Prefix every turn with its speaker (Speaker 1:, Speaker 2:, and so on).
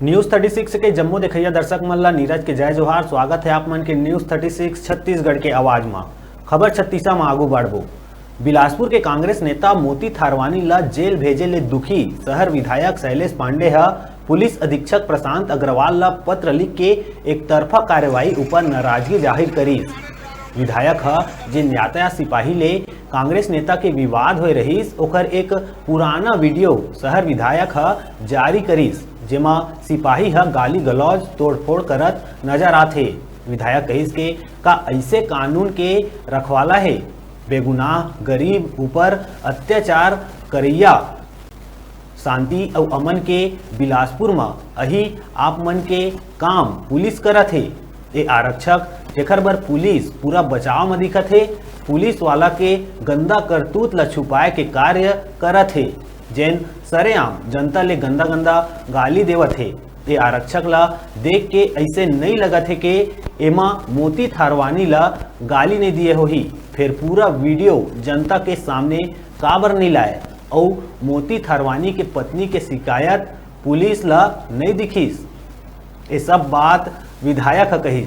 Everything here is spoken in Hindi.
Speaker 1: न्यूज 36 के जम्मू देखिया दर्शक मन ला नीरज के जय जोहार। स्वागत है आप मन के न्यूज 36 छत्तीसगढ़ के आवाज में। खबर 36 में आगू बढ़बो। बिलासपुर के कांग्रेस नेता मोती थारवानी ला जेल भेजे ले दुखी शहर विधायक शैलेश पांडे है पुलिस अधीक्षक प्रशांत अग्रवाल ला पत्र लिख के एक तरफा कार्यवाही ऊपर नाराजगी जाहिर करी। विधायक है जिन यातायात सिपाही ले कांग्रेस नेता के विवाद हो रहीस ओकर एक पुराना वीडियो शहर विधायक है जारी करीस, जेमा सिपाही है गाली गलौज तोड़फोड़ करत नजर आथे। विधायक कहिस के का ऐसे कानून के रखवाला है बेगुनाह गरीब ऊपर अत्याचार करैया शांति और अमन के बिलासपुर में अही आप मन के काम पुलिस करत है। ए आरक्षक जेकर बर पुलिस पूरा बचाव में दिखत है, पुलिस वाला के गंदा करतूत ला छुपाए के कार्य करत है, जैन सरेआम जनता ले गंदा गंदा गाली देवत है। ये आरक्षक ला देख के ऐसे नहीं लगत है कि एमा मोती थारवानी ला गाली नहीं दिए होही, फिर पूरा वीडियो जनता के सामने काबर नहीं लाए और मोती थारवानी के पत्नी के शिकायत पुलिस ला नहीं दिखीस। ये सब बात विधायक कही।